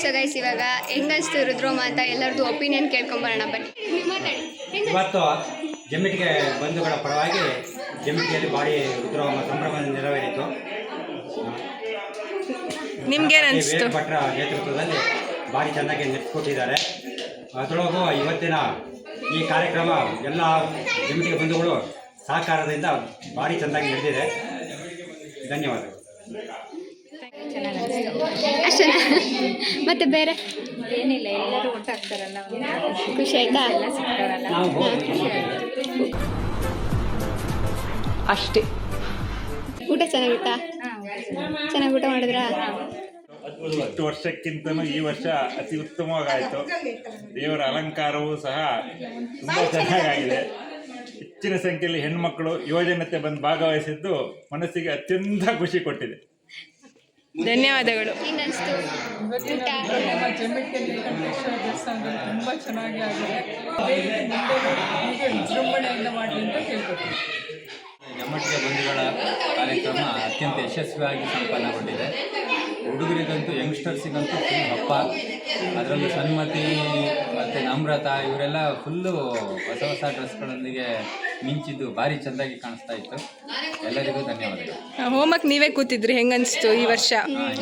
So guys, ಇವಾಗ ಹೆಂಗನ್ಸ್ತು ರುದ್ರೋಮ ಅಂತ ಎಲ್ಲರದ್ದು ಒಪಿನಿಯನ್ ಕೇಳ್ಕೊಂಬರೋಣ ಬನ್ನಿ. ಇವತ್ತು ಜಮ್ಮಿಟಿಗೆ ಬಂಧುಗಳ ಪರವಾಗಿ ಜಮ್ಮಿಟಿಯಲ್ಲಿ ಭಾರಿ ರುದ್ರೋಮ ಸಂಭ್ರಮ ನೆರವೇರಿತು. ನಿಮ್ಗೆ ಅನಿಸ್ತು? ಭಟ್ರ ನೇತೃತ್ವದಲ್ಲಿ ಭಾರಿ ಚೆನ್ನಾಗಿ ನಡೆಸಿಕೊಟ್ಟಿದ್ದಾರೆ. ಅದರೊಳಗೂ ಇವತ್ತಿನ ಈ ಕಾರ್ಯಕ್ರಮ ಎಲ್ಲ ಜಮ್ಮಿಟಿಗೆ ಬಂಧುಗಳು ಸಹಕಾರದಿಂದ ಭಾರಿ ಚೆನ್ನಾಗಿ ನಡೆದಿದೆ. ಧನ್ಯವಾದಗಳು. ಅಷ್ಟೇ ಮತ್ತೆ ಬೇರೆ ಏನಿಲ್ಲ, ಎಲ್ಲರೂ ಒಟ್ಟಾಗ್ತಾರಲ್ಲ, ಖುಷಿ ಆಯ್ತಾ? ಎಲ್ಲ ಸಿಗ್ತಾರಲ್ಲ, ಅಷ್ಟೇ. ಊಟ ಚೆನ್ನಾಗಿತ್ತಾ? ಚೆನ್ನಾಗಿ ಊಟ ಮಾಡಿದ್ರಾ? 10 ವರ್ಷಕ್ಕಿಂತಲೂ ಈ ವರ್ಷ ಅತಿ ಉತ್ತಮವಾಗಾಯಿತು. ದೇವರ ಅಲಂಕಾರವೂ ಸಹ ತುಂಬ ಚೆನ್ನಾಗಾಗಿದೆ. ಹೆಚ್ಚಿನ ಸಂಖ್ಯೆಯಲ್ಲಿ ಹೆಣ್ಮಕ್ಳು ಯುವಜನತೆ ಬಂದು ಭಾಗವಹಿಸಿದ್ದು ಮನಸ್ಸಿಗೆ ಅತ್ಯಂತ ಖುಷಿ ಕೊಟ್ಟಿದೆ. ಧನ್ಯವಾದಗಳು. ಹೆಂಗನ್ಸ್ತು ಊಟ? ಜಮ್ಮಿಟ್ಟಿ ನೀಲಕಂಠೇಶ್ವರ ದೇವಸ್ಥಾನದಲ್ಲಿ ತುಂಬ ಚೆನ್ನಾಗಿ ಆಗಿದೆ. ಅದೇ ರೀತಿ ಮುಂದೆ ಹೀಗೆ ವಿಜೃಂಭಣೆಯಿಂದ ಮಾಡಲಿ ಅಂತ ಕೇಳ್ಕೊತೀನಿ. ಜಮ್ಮಟ್ಟಿಗೆ ಬಂಧುಗಳ ಕಾರ್ಯಕ್ರಮ ಅತ್ಯಂತ ಯಶಸ್ವಿಯಾಗಿ ಸಂಪನ್ನಗೊಂಡಿದೆ. ಹುಡುಗರಿಗಂತೂ ಯಂಗ್ಸ್ಟರ್ಸಿಗಂತೂ ಫುಲ್ ಹಬ್ಬ. ಅದರಲ್ಲೂ ಸನ್ಮತಿ ಮತ್ತು ನಮ್ರತಾ ಇವರೆಲ್ಲ ಫುಲ್ಲು ಹೊಸ ಹೊಸ ಡ್ರೆಸ್ಗಳೊಂದಿಗೆ ಮಿಂಚಿದ್ದು ಭಾರಿ ಚೆಂದಾಗಿ ಕಾಣಿಸ್ತಾ ಇತ್ತು. ಎಲ್ಲರಿಗೂ ಧನ್ಯವಾದಗಳು. ಹೋಮಕ್ಕೆ ನೀವೇ ಕೂತಿದ್ರಿ, ಹೆಂಗನ್ಸ್ತು ಈ ವರ್ಷ?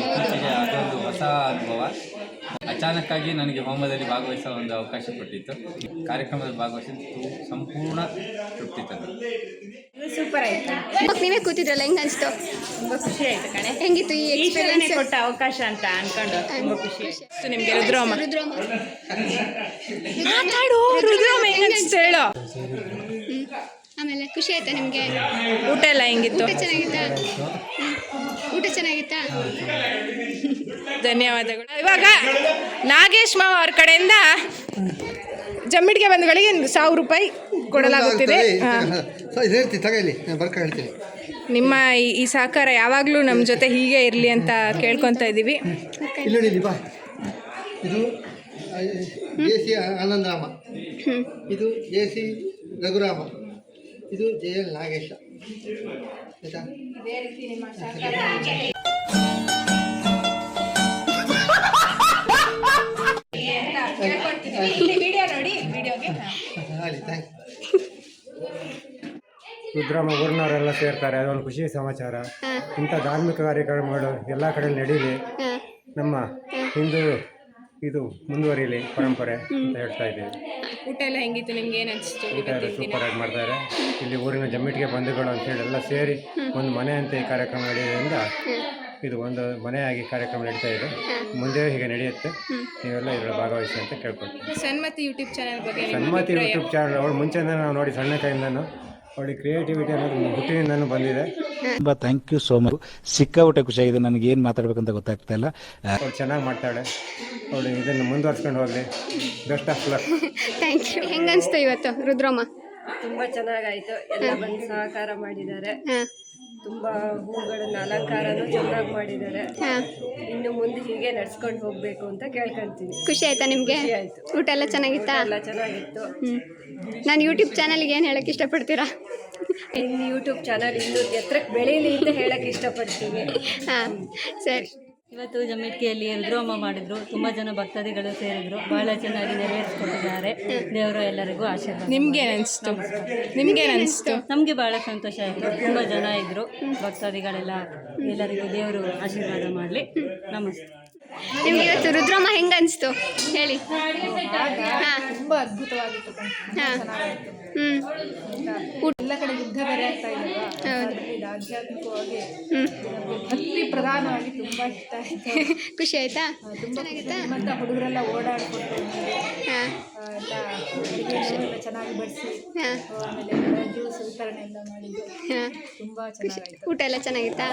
ಇತ್ತೀಚೆಗೆ ಅದೊಂದು ಹೊಸ ಅನುಭವ. ಅಚಾನಕ್ಕಾಗಿ ನನಗೆ ಹೋಮದಲ್ಲಿ ಭಾಗವಹಿಸೋ ಒಂದು ಅವಕಾಶ ಕೊಟ್ಟಿತ್ತು. ಕಾರ್ಯಕ್ರಮದಲ್ಲಿ ಭಾಗವಹಿಸಿದ್ದು ಸಂಪೂರ್ಣ ತೃಪ್ತಿ ತಂದು. ಸೂಪರ್ ಆಯ್ತು. ನೀವೇ ಕೂತಿದ್ರಲ್ಲ, ಹೆಂಗನ್ಸ್ತು? ತುಂಬ ಖುಷಿ ಆಯ್ತು ಕಣೆ. ಹೆಂಗಿತ್ತು ಈ ಎಕ್ಸ್ಪೀರಿಯನ್ಸ್? ಕೊಟ್ಟ ಅವಕಾಶ ಅಂತ ಅನ್ಕೊಂಡು ತುಂಬ ಖುಷಿ ಆಯ್ತು. ನಿಮ್ಗೆ ರುದ್ರೋಮ ರುದ್ರೋಮ ಮಾತಾಡು. ರುದ್ರೋಮ ಹೆಂಗನ್ಸ್ತು ಹೇಳೋ. ಆಮೇಲೆ ಖುಷಿ ಆಯ್ತಾ ನಿಮಗೆ? ಊಟ ಎಲ್ಲ ಹೆಂಗಿತ್ತು? ಊಟ ಚೆನ್ನಾಗಿತ್ತಾ? ಊಟ ಚೆನ್ನಾಗಿತ್ತಾ? ಧನ್ಯವಾದಗಳು. ಇವಾಗ ನಾಗೇಶ್ ಮಾವ ಅವ್ರ ಕಡೆಯಿಂದ ಜಮ್ಮಿಟಿಗೆ ಬಂಧುಗಳಿಗೆ 1000 ರೂಪಾಯಿ ಕೊಡಲಾಗುತ್ತಿದೆ. ನಿಮ್ಮ ಈ ಸಹಕಾರ ಯಾವಾಗಲೂ ನಮ್ಮ ಜೊತೆ ಹೀಗೆ ಇರಲಿ ಅಂತ ಕೇಳ್ಕೊತಾ ಇದ್ದೀವಿ. ಇದು ಜೆ.ಸಿ. ಆನಂದರಾಮ, ಇದು ಜೆ.ಸಿ. ರಘುರಾಮ, ಇದು ಜೆ.ಎಲ್. ನಾಗೇಶ. ಆಯಿತಾ? ರುದ್ರಾಮ ಊರಿನವರೆಲ್ಲ ಸೇರ್ತಾರೆ, ಅದೊಂದು ಖುಷಿ ಸಮಾಚಾರ. ಇಂಥ ಧಾರ್ಮಿಕ ಕಾರ್ಯಕ್ರಮಗಳು ಎಲ್ಲ ಕಡೆ ನಡೀಲಿ, ನಮ್ಮ ಹಿಂದೂ ಇದು ಮುಂದುವರಿಲಿ ಪರಂಪರೆ ಅಂತ ಹೇಳ್ತಾ ಇದ್ದೀವಿ. ಊಟ ಎಲ್ಲ ಹೆಂಗಿತ್ತು? ನಿಮ್ಗೆ ಏನು ಅನಿಸ್ತು? ಊಟ ಎಲ್ಲ ಸೂಪರಾಗಿ ಮಾಡ್ತಾರೆ. ಇಲ್ಲಿ ಊರಿನ ಜಮ್ಮಿಟಿಗೆ ಬಂಧುಗಳು ಅಂತೇಳಿ ಎಲ್ಲ ಸೇರಿ ಒಂದು ಮನೆ ಅಂತ ಈ ಕಾರ್ಯಕ್ರಮ ನಡೆಯೋದ್ರಿಂದ ಇದು ಒಂದು ಮನೆಯಾಗಿ ಕಾರ್ಯಕ್ರಮ ನಡೀತಾ ಇದೆ. ಮುಂದೆ ಹೀಗೆ ನಡೆಯುತ್ತೆ. ನೀವೆಲ್ಲ ಇದರಲ್ಲಿ ಭಾಗವಹಿಸಿ ಅಂತ ಕೇಳ್ಕೊಳ್ತೀವಿ. ಸನ್ಮತಿ ಯೂಟ್ಯೂಬ್ ಚಾನಲ್ ಬಗ್ಗೆ ಸನ್ಮತಿ ಯೂಟ್ಯೂಬ್ ಚಾನಲ್ ಅವಳು ಮುಂಚೆಯಿಂದ ನಾವು ನೋಡಿ ಸಣ್ಣ ಕೈಯಿಂದನೂ ಅವಳಿಗೆ ಕ್ರಿಯೇಟಿವಿಟಿ ಅನ್ನೋದು ಹುಟ್ಟಿನಿಂದನೂ ಬಂದಿದೆ. ತುಂಬ ಥ್ಯಾಂಕ್ ಯು ಸೋ ಮಚ್. ಸಿಕ್ಕಾಪಟ್ಟೆ ಖುಷಿಯಾಗಿದೆ. ನನಗೆ ಏನು ಮಾತಾಡಬೇಕಂತ ಗೊತ್ತಾಗ್ತಾ ಇಲ್ಲ. ಅವಳು ಚೆನ್ನಾಗಿ ಮಾಡ್ತಾಳೆ. ಅವಳು ಇದನ್ನು ಮುಂದುವರ್ಸ್ಕೊಂಡು ಹೋಗಲಿ. Best of luck. Thank you. ಹೆಂಗನ್ಸ್ತು ಇವತ್ತು ರುದ್ರೋಮ? ತುಂಬ ಚೆನ್ನಾಗಾಯಿತು. ಎಲ್ಲ ಬಂದು ಸಹಕಾರ ಮಾಡಿದ್ದಾರೆ. ತುಂಬ ಹೂಗಳನ್ನು ಅಲಂಕಾರನೂ ಚೆನ್ನಾಗಿ ಮಾಡಿದ್ದಾರೆ. ಇನ್ನು ಮುಂದೆ ಹೀಗೆ ನಡ್ಸ್ಕೊಂಡು ಹೋಗಬೇಕು ಅಂತ ಕೇಳ್ಕೊಳ್ತೀನಿ. ಖುಷಿ ಆಯ್ತಾ ನಿಮಗೆ? ಆಯಿತು. ಊಟ ಎಲ್ಲ ಚೆನ್ನಾಗಿತ್ತಾ? ಎಲ್ಲ ಚೆನ್ನಾಗಿತ್ತು. ನಾನು ಯೂಟ್ಯೂಬ್ ಚಾನಲ್ಗೆ ಏನು ಹೇಳೋಕ್ಕೆ ಇಷ್ಟಪಡ್ತೀರಾ? ಇನ್ನು ಯೂಟ್ಯೂಬ್ ಚಾನಲ್ ಇನ್ನೂ ಎತ್ತರಕ್ಕೆ ಬೆಳೀಲಿ ಅಂತ ಹೇಳಕ್ಕೆ ಇಷ್ಟಪಡ್ತೀನಿ. ಹಾಂ, ಸರಿ. ಇವತ್ತು ಜಮ್ಮಿಟ್ಕಿಯಲ್ಲಿ ರುದ್ರೋಮ ಮಾಡಿದ್ರು. ತುಂಬ ಜನ ಭಕ್ತಾದಿಗಳು ಸೇರಿದ್ರು. ಬಹಳ ಚೆನ್ನಾಗಿ ನೆರವೇರಿಸ್ಕೊಟ್ಟಿದ್ದಾರೆ. ದೇವರು ಎಲ್ಲರಿಗೂ ಆಶೀರ್ವಾದ. ನಿಮ್ಗೇನಿಸ್ತು? ನಮಗೆ ಬಹಳ ಸಂತೋಷ ಆಯಿತು. ತುಂಬ ಜನ ಇದ್ದರು ಭಕ್ತಾದಿಗಳೆಲ್ಲ. ಎಲ್ಲರಿಗೂ ದೇವರು ಆಶೀರ್ವಾದ ಮಾಡಲಿ. ನಮಸ್ತೆ. ನಿಮ್ಗೆ ಇವತ್ತು ರುದ್ರೋಮ ಹೆಂಗನ್ಸ್ತು ಹೇಳಿ? ಹಾಂ, ತುಂಬ ಅದ್ಭುತವಾಗಿತ್ತು. ಎಲ್ಲ ಕಡೆ ಯುದ್ಧ ಬೇರೆ ಆಗ್ತಾ ಇದೆಯಲ್ಲ, ಇದು ಆಧ್ಯಾತ್ಮಿಕವಾಗಿ ಭಕ್ತಿ ಪ್ರಧಾನವಾಗಿ ತುಂಬ ಇಷ್ಟ ಆಯಿತು. ಖುಷಿ ಆಯ್ತಾ? ತುಂಬ ಚೆನ್ನಾಗಿತ್ತಾ? ಮತ್ತು ಹುಡುಗರೆಲ್ಲ ಓಡಾಡ್ಕೊಂಡು ಎಲ್ಲ ಚೆನ್ನಾಗಿ ಬಡಿಸಿ ಆಮೇಲೆ ಜ್ಯೂಸ್ ವಿತರಣೆ ಎಲ್ಲ ಮಾಡಿದ್ದು ತುಂಬ ಚೆನ್ನಾಗಾಯಿತು. ಊಟ ಎಲ್ಲ ಚೆನ್ನಾಗಿತ್ತಾ?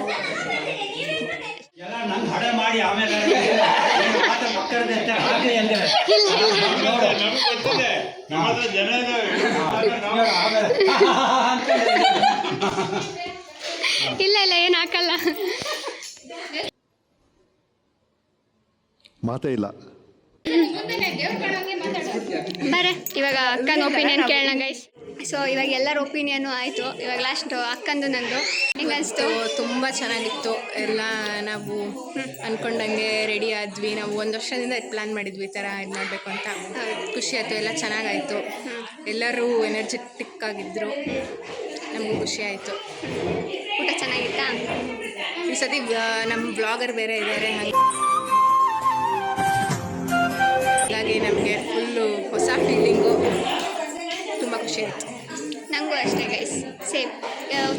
ಇಲ್ಲ ಇಲ್ಲ, ಏನು ಹಾಕಲ್ಲ. ಮಾತೇ ಇಲ್ಲ. ಬರೇ ಇವಾಗ ಅಕ್ಕನ ಒಪಿನಿಯನ್ ಕೇಳೋಣ ಗೈಸ್. ಸೊ ಇವಾಗ ಎಲ್ಲರ ಒಪಿನಿಯನು ಆಯಿತು. ಇವಾಗ ಲಾಸ್ಟ್ ಅಕ್ಕಂದು ನಂದು ಹೆಂಗೆ ಅನಿಸ್ತು? ತುಂಬ ಚೆನ್ನಾಗಿತ್ತು. ಎಲ್ಲ ನಾವು ಅಂದ್ಕೊಂಡಂಗೆ ರೆಡಿ ಆದ್ವಿ. ನಾವು ಒಂದು ವರ್ಷದಿಂದ ಪ್ಲ್ಯಾನ್ ಮಾಡಿದ್ವಿ ಈ ಥರ ಇದು ಮಾಡಬೇಕು ಅಂತ. ಖುಷಿ ಆಯಿತು, ಎಲ್ಲ ಚೆನ್ನಾಗಾಯಿತು. ಎಲ್ಲರೂ ಎನರ್ಜೆಟಿಕ್ ಆಗಿದ್ದರು, ನಮಗೂ ಖುಷಿ ಆಯಿತು. ಊಟ ಚೆನ್ನಾಗಿತ್ತಾ? ಈ ಸತಿ ನಮ್ಮ ಬ್ಲಾಗರ್ ಬೇರೆ ಇದ್ದಾರೆ, ಹಾಗಾಗಿ ನಮಗೆ ಫುಲ್ಲು ಹೊಸ ಫೀಲಿಂಗು, ತುಂಬ ಖುಷಿ ಆಯಿತು. ನನಗೂ ಅಷ್ಟೇ ಗೈಸ್, ಸೇಮ್.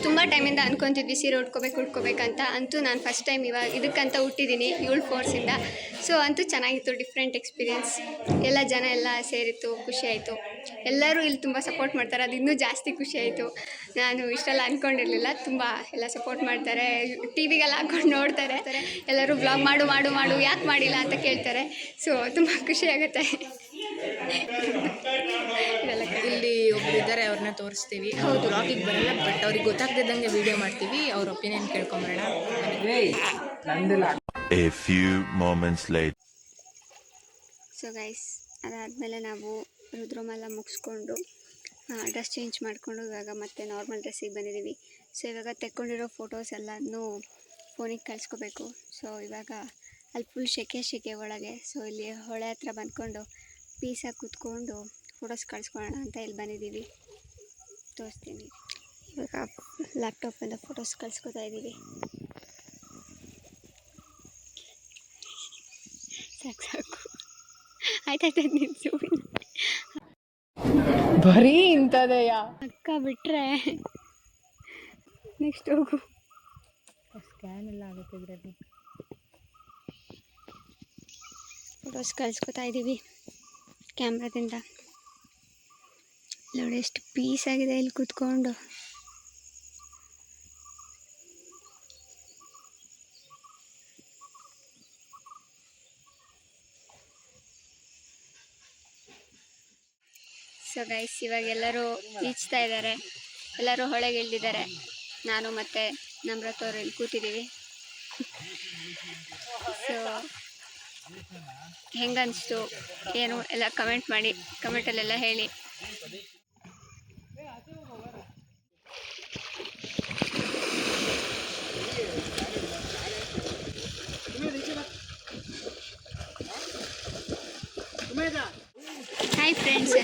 ತುಂಬ ಟೈಮಿಂದ ಅಂದ್ಕೊತಿದ್ವಿ ಸೀರೆ ಉಟ್ಕೋಬೇಕಂತ. ಅಂತೂ ನಾನು ಫಸ್ಟ್ ಟೈಮ್ ಇವಾಗ ಇದಕ್ಕಂತ ಹುಟ್ಟಿದ್ದೀನಿ 7 ಫೋರ್ಸಿಂದ. ಸೊ ಅಂತೂ ಚೆನ್ನಾಗಿತ್ತು, ಡಿಫ್ರೆಂಟ್ ಎಕ್ಸ್ಪೀರಿಯೆನ್ಸ್. ಎಲ್ಲ ಜನ ಎಲ್ಲ ಸೇರಿತ್ತು, ಖುಷಿ ಆಯಿತು. ಎಲ್ಲರೂ ಇಲ್ಲಿ ತುಂಬ ಸಪೋರ್ಟ್ ಮಾಡ್ತಾರೆ, ಅದು ಇನ್ನೂ ಜಾಸ್ತಿ ಖುಷಿ ಆಯಿತು. ನಾನು ಇಷ್ಟೆಲ್ಲ ಅಂದ್ಕೊಂಡಿರಲಿಲ್ಲ, ತುಂಬ ಎಲ್ಲ ಸಪೋರ್ಟ್ ಮಾಡ್ತಾರೆ. ಟಿ ವಿಗೆಲ್ಲ ಹಾಕ್ಕೊಂಡು ನೋಡ್ತಾರೆ, ಎಲ್ಲರೂ ಬ್ಲಾಗ್ ಮಾಡು ಮಾಡು ಮಾಡು ಯಾಕೆ ಮಾಡಿಲ್ಲ ಅಂತ ಕೇಳ್ತಾರೆ. ಸೊ ತುಂಬ ಖುಷಿ ಆಗುತ್ತೆ. ಇಲ್ಲಿ ಒಬ್ರು ಇದ್ದಾರೆ, ಅವ್ರನ್ನ ತೋರಿಸ್ತೀವಿ. ಅವ್ರು ಬ್ಲಾಗಿಗೆ ಬರಲ್ಲ, ಬಟ್ ಅವ್ರಿಗೆ ಗೊತ್ತಾಗ್ತಿದ್ದಂಗೆ ವಿಡಿಯೋ ಮಾಡ್ತೀವಿ. ಅವ್ರ ಒಪಿನಿಯನ್ ಕೇಳ್ಕೊಂಬರೋಣ. A few moments later. So guys, ಅದಾದಮೇಲೆ ನಾವು ರುದ್ರಮೆಲ್ಲ ಮುಗಿಸ್ಕೊಂಡು ಡ್ರೆಸ್ ಚೇಂಜ್ ಮಾಡಿಕೊಂಡು ಇವಾಗ ಮತ್ತೆ ನಾರ್ಮಲ್ ಡ್ರೆಸ್ಸಿಗೆ ಬಂದಿದ್ದೀವಿ. ಸೊ ಇವಾಗ ತೆಕ್ಕೊಂಡಿರೋ ಫೋಟೋಸ್ ಎಲ್ಲನೂ ಫೋನಿಗೆ ಕಳಿಸ್ಕೋಬೇಕು. ಸೊ ಇವಾಗ ಅಲ್ಲಿ ಫುಲ್ ಶೆಕೆ ಒಳಗೆ. ಸೊ ಇಲ್ಲಿ ಹೊಳೆ ಹತ್ರ ಬಂದ್ಕೊಂಡು ಪೀಸಾಗಿ ಕೂತ್ಕೊಂಡು ಫೋಟೋಸ್ ಕಳಿಸ್ಕೊಳ್ಳೋಣ ಅಂತ ಇಲ್ಲಿ ಬಂದಿದ್ದೀವಿ. ತೋರಿಸ್ತೀನಿ. ಇವಾಗ ಲ್ಯಾಪ್ಟಾಪಿಂದ ಫೋಟೋಸ್ ಕಳಿಸ್ಕೊತಾ ಇದ್ದೀವಿ. ಸಾಕು ಆಯ್ತಾಯ್ತು ನಿಂತು ಬರೀ ಇಂಥದೆಯಾ ಅಕ್ಕ ಬಿಟ್ರೆ ನೆಕ್ಸ್ಟ್ ಹೋಗು. ಸ್ಕ್ಯಾನ್ ಎಲ್ಲ ಆಗುತ್ತೆ ಇದರಲ್ಲಿ. ಫೋಟೋಸ್ ಕಳಿಸ್ಕೊತಾ ಇದ್ದೀವಿ ಕ್ಯಾಮ್ರಾದಿಂದ. ನೋಡಿ ಎಷ್ಟು ಪೀಸ್ ಆಗಿದೆ ಇಲ್ಲಿ ಕೂತ್ಕೊಂಡು. ಸೊ ಗೈಸ್, ಇವಾಗ ಎಲ್ಲರೂ ಈಜ್ತಾ ಇದ್ದಾರೆ, ಎಲ್ಲರೂ ಹೊಳೆಗೆ ಇಳಿದಿದ್ದಾರೆ. ನಾನು ಮತ್ತು ನಮ್ರತವ್ರು ಇಲ್ಲಿ ಕೂತಿದ್ದೀವಿ. ಸೊ ಹೆಂಗನ್ನಿಸ್ತು ಏನು ಎಲ್ಲ ಕಮೆಂಟ್ ಮಾಡಿ, ಕಮೆಂಟಲ್ಲೆಲ್ಲ ಹೇಳಿ. Hi friends.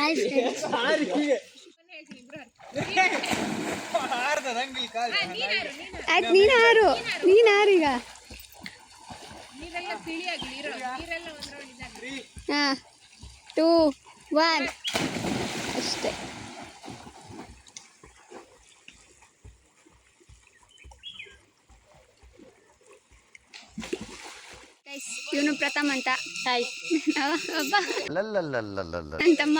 ಆಯ್ತು, ನೀನು ಈಗ. ಹಾಂ, 2, 1 ಅಷ್ಟೇ. ಇವನು ಪ್ರಥಮ್ ಅಂತ. ಹಾಯ್. ಒಬ್ಬ ನನ್ನ ತಮ್ಮ.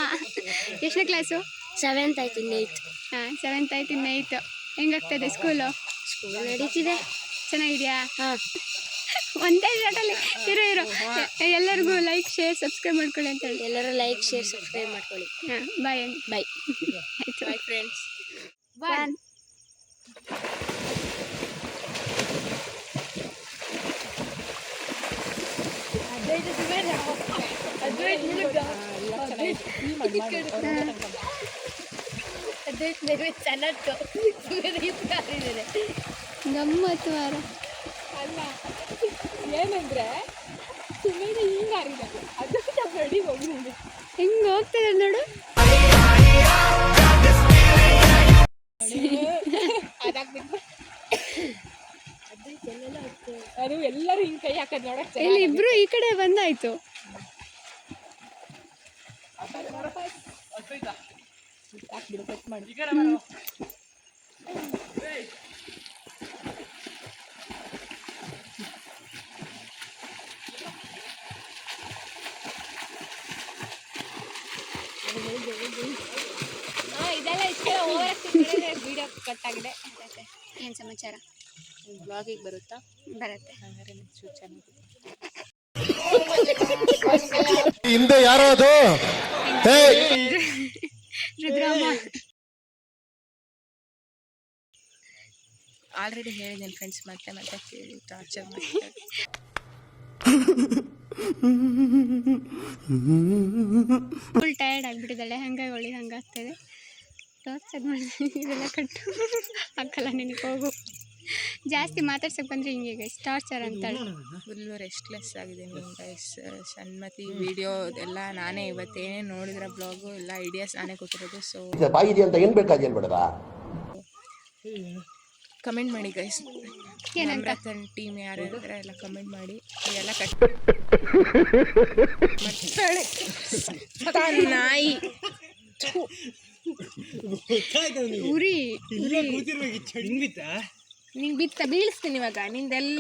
ಎಷ್ಟನೇ ಕ್ಲಾಸು? 7th ಆಯ್ತು, ಇನ್ನು 8th. ಹಾಂ, 7th ಆಯ್ತು, ಇನ್ನು 8th. ಹೆಂಗಾಗ್ತದೆ ಸ್ಕೂಲು? ನಡೀತಿದೆ, ಚೆನ್ನಾಗಿದೆಯಾ? ಹಾಂ. ಒಂದೇ ಶಾಟಲ್ಲಿ ಇರೋ ಎಲ್ಲರಿಗೂ ಲೈಕ್, ಶೇರ್, ಸಬ್ಸ್ಕ್ರೈಬ್ ಮಾಡ್ಕೊಳ್ಳಿ ಅಂತ ಹೇಳಿ. ಎಲ್ಲರೂ ಲೈಕ್, ಶೇರ್, ಸಬ್ಸ್ಕ್ರೈಬ್ ಮಾಡ್ಕೊಳ್ಳಿ. ಹಾಂ, ಬಾಯ್. ಬಾಯ್. ಆಯಿತು, ಬಾಯ್ ಫ್ರೆಂಡ್ಸ್. ಬಾಯ್. ಗಮ್ಮತ್ತು ವಾರ ಅಲ್ಲ, ಏನಂದ್ರೆ ಸುಮ್ಮನೆ ಹಿಂಗೆ ಹಾರಿದ್ದಾರೆ, ಅದು ರೆಡಿ ಹೋಗಿ ಹೆಂಗೆ ಹೋಗ್ತದೆ ನೋಡು. ಅದು ಎಲ್ಲರೂ ಹಿಂಗೆ ಕೈ ಹಾಕೋದು ನೋಡಕ್ಕೆ. ಇಲ್ಲಿ ಇಬ್ರು ಈ ಕಡೆ ಬಂದಾಯ್ತು. ಹಾಕ್ಬಿಡು, ಕಟ್ ಮಾಡಿ. ಇದೆಲ್ಲ ಇಷ್ಟೇ ವಿಡಿಯೋ ಕಟ್ ಆಗಿದೆ. ಏನು ಸಮಾಚಾರ? ಬ್ಲಾಗಿಗೆ ಬರುತ್ತಾ? ಬರುತ್ತೆ. ಹಂಗಾರೆ ನೆಕ್ಸ್ಟ್ ಚೆನ್ನಾಗಿ. ಹಿಂದೆ ಯಾರೋ ಅದು ರುದ್ರಮ್ಮ. ಆಲ್ರೆಡಿ ಹೇಳಿದ್ದೇನೆ ಫ್ರೆಂಡ್ಸ್, ಮತ್ತೆ ಕೇಳಿ ಟಾರ್ಚರ್ ಮಾಡ್ತಾರೆ. ಫುಲ್ ಟಯರ್ಡ್ ಆಗಿಬಿಟ್ಟಿದ್ದಾಳೆ, ಹಂಗಾಗಿ ಅವಳಿಗೆ ಹಂಗಾಗ್ತಾಯಿದೆ. ಟಾರ್ಚರ್ ಮಾಡಿ ಇದೆಲ್ಲ ಕಟ್ಟು ಹಾಕಲ್ಲ ನನಗೆ ಹೋಗು. ಜಾಸ್ತಿ ಮಾತಾಡ್ಸಕ್ಕೆ ಬಂದರೆ ಹಿಂಗೆ ಗೈಸ್ ಟಾರ್ಚರ್ ಅಂತಾಳೆ. ಫುಲ್ಲು ರೆಸ್ಟ್ಲೆಸ್ ಆಗಿದ್ದೀನಿ ಗೈಸ್. ಸನ್ಮತಿ ವಿಡಿಯೋ ಎಲ್ಲ ನಾನೇ ಇವತ್ತೇನೇನು ನೋಡಿದ್ರೆ ಬ್ಲಾಗು ಎಲ್ಲ ಐಡಿಯಾಸ್ ನಾನೇ ಕೊಟ್ಟಿರೋದು. ಸೊ ಕಮೆಂಟ್ ಮಾಡಿ ಗೈಸ್, ನಮ್ರತನ್ ಟೀಮ್ ಯಾರು ಇದ್ರೆ ಎಲ್ಲ ಕಮೆಂಟ್ ಮಾಡಿ. ಎಲ್ಲ ನಾಯಿ ಉರಿ ನಿಂಗೆ ಬಿತ್ತ ಬೀಳಿಸ್ತೀನಿ ಇವಾಗ ನಿಂದೆಲ್ಲ.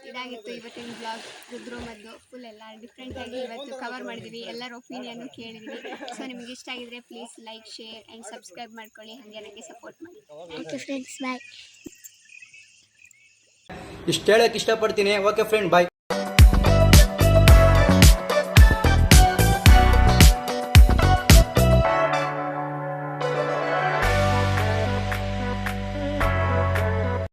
ಇದಾಗಿತ್ತು ಇವತ್ತಿನ ಬ್ಲಾಗ್. ರುದ್ರಮದ್ದು ಫುಲ್ ಎಲ್ಲ ಡಿಫ್ರೆಂಟಾಗಿ ಇವತ್ತು ಕವರ್ ಮಾಡಿದ್ದೀವಿ. ಎಲ್ಲರ ಒಪಿನಿಯನ್ನು ಕೇಳಿದ್ದೀವಿ. ಸೊ ನಿಮಗೆ ಇಷ್ಟ ಆಗಿದ್ರೆ please like, share and subscribe ಮಾಡ್ಕೊಳ್ಳಿ. ಹಾಗೆ ನನಗೆ ಸಪೋರ್ಟ್ ಮಾಡಿ. ಓಕೆ ಫ್ರೆಂಡ್ಸ್, ಬಾಯ್. ಇಷ್ಟು ಹೇಳೋಕ್ಕೆ ಇಷ್ಟಪಡ್ತೀನಿ. ಓಕೆ ಫ್ರೆಂಡ್, ಬಾಯ್.